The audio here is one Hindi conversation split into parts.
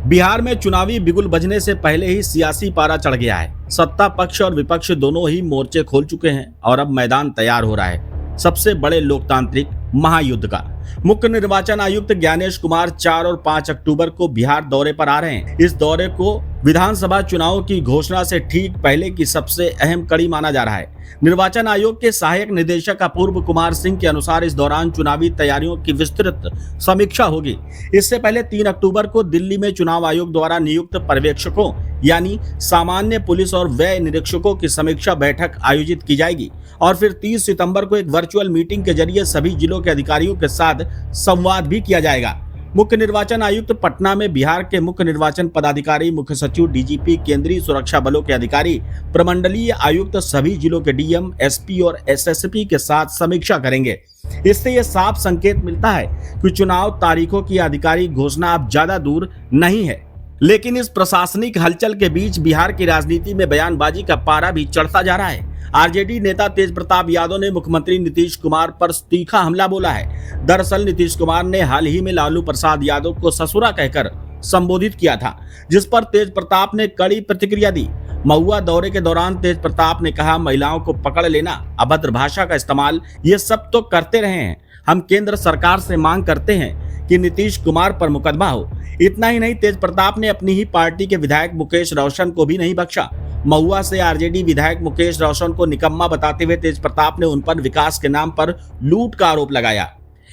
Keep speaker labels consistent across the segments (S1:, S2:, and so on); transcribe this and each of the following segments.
S1: बिहार में चुनावी बिगुल बजने से पहले ही सियासी पारा चढ़ गया है। सत्ता पक्ष और विपक्ष दोनों ही मोर्चे खोल चुके हैं और अब मैदान तैयार हो रहा है सबसे बड़े लोकतांत्रिक महायुद्ध का। मुख्य निर्वाचन आयुक्त ज्ञानेश कुमार 4 और 5 अक्टूबर को बिहार दौरे पर आ रहे हैं। इस दौरे को विधानसभा चुनाव की घोषणा से ठीक पहले की सबसे अहम कड़ी माना जा रहा है। निर्वाचन आयोग के सहायक निदेशक अपूर्व कुमार सिंह के अनुसार इस दौरान चुनावी तैयारियों की विस्तृत समीक्षा होगी। इससे पहले 3 अक्टूबर को दिल्ली में चुनाव आयोग द्वारा नियुक्त पर्यवेक्षकों यानी सामान्य पुलिस और व्यय निरीक्षकों की समीक्षा बैठक आयोजित की जाएगी और फिर 30 सितंबर को एक वर्चुअल मीटिंग के जरिए सभी जिलों के अधिकारियों के साथ संवाद भी किया जाएगा। मुख्य निर्वाचन आयुक्त पटना में बिहार के मुख्य निर्वाचन पदाधिकारी, मुख्य सचिव, डीजीपी, केंद्रीय सुरक्षा बलों के अधिकारी, प्रमंडलीय आयुक्त, सभी जिलों के डीएम, एसपी और एसएसपी के साथ समीक्षा करेंगे। इससे यह साफ संकेत मिलता है कि चुनाव तारीखों की आधिकारिक घोषणा अब ज्यादा दूर नहीं है। लेकिन इस प्रशासनिक हलचल के बीच बिहार की राजनीति में बयानबाजी का पारा भी चढ़ता जा रहा है। आरजेडी नेता तेज प्रताप यादव ने मुख्यमंत्री नीतीश कुमार पर तीखा हमला बोला है। दरअसल नीतीश कुमार ने हाल ही में लालू प्रसाद यादव को ससुरा कहकर संबोधित किया था, जिस पर तेज प्रताप ने कड़ी प्रतिक्रिया दी। महुआ दौरे के दौरान तेज प्रताप ने कहा, महिलाओं को पकड़ लेना, अभद्र भाषा का इस्तेमाल, ये सब तो करते रहे हैं। हम केंद्र सरकार से मांग करते हैं कि नीतीश कुमार पर मुकदमा हो। इतना ही नहीं, तेज प्रताप ने अपनी ही पार्टी के विधायक मुकेश रोशन को भी नहीं बख्शा। महुआ से आरजेडी विधायक मुकेश रोशन को निकम्मा बताते हुए तेज प्रताप ने उन पर विकास के नाम पर लूट का आरोप लगाया।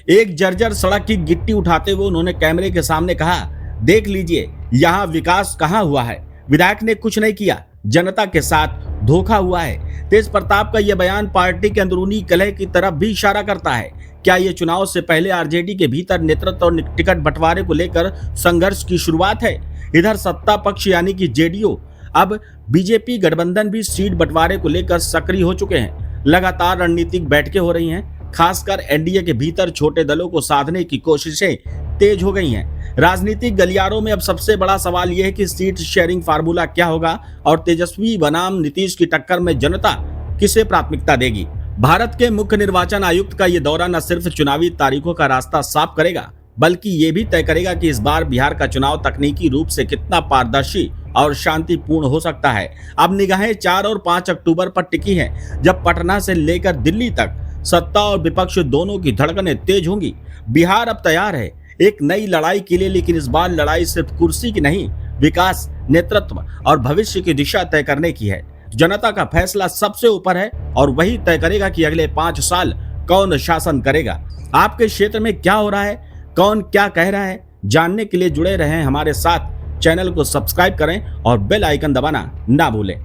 S1: एक जर्जर सड़क की गिट्टी उठाते हुए उन्होंने कैमरे के सामने कहा, देख लीजिए यहाँ विकास कहाँ हुआ है, विधायक ने कुछ नहीं किया, जनता के साथ धोखा हुआ है। तेज प्रताप का यह बयान पार्टी के अंदरूनी कलह की तरफ भी इशारा करता है। क्या ये चुनाव से पहले आरजेडी के भीतर नेतृत्व और टिकट बंटवारे को लेकर संघर्ष की शुरुआत है? इधर सत्ता पक्ष यानी कि जेडीयू अब बीजेपी गठबंधन भी सीट बंटवारे को लेकर सक्रिय हो चुके हैं। लगातार रणनीतिक बैठकें हो रही हैं। खासकर एनडीए के भीतर छोटे दलों को साधने की कोशिशें तेज हो गई हैं। राजनीतिक गलियारों में अब सबसे बड़ा सवाल यह है कि सीट शेयरिंग फार्मूला क्या होगा और तेजस्वी बनाम नीतीश की टक्कर में जनता किसे प्राथमिकता देगी। भारत के मुख्य निर्वाचन आयुक्त का यह दौरा न सिर्फ चुनावी तारीखों का रास्ता साफ करेगा, बल्कि ये भी तय करेगा कि इस बार बिहार का चुनाव तकनीकी रूप से कितना पारदर्शी और शांतिपूर्ण हो सकता है। अब निगाहें 4 और 5 अक्टूबर पर टिकी हैं, जब पटना से लेकर दिल्ली तक सत्ता और विपक्ष दोनों की धड़कनें तेज होंगी। बिहार अब तैयार है एक नई लड़ाई के लिए, लेकिन इस बार लड़ाई सिर्फ कुर्सी की नहीं, विकास, नेतृत्व और भविष्य की दिशा तय करने की है। जनता का फैसला सबसे ऊपर है और वही तय करेगा कि अगले 5 साल कौन शासन करेगा। आपके क्षेत्र में क्या हो रहा है, कौन क्या कह रहा है, जानने के लिए जुड़े रहें हमारे साथ। चैनल को सब्सक्राइब करें और बेल आइकन दबाना ना भूलें।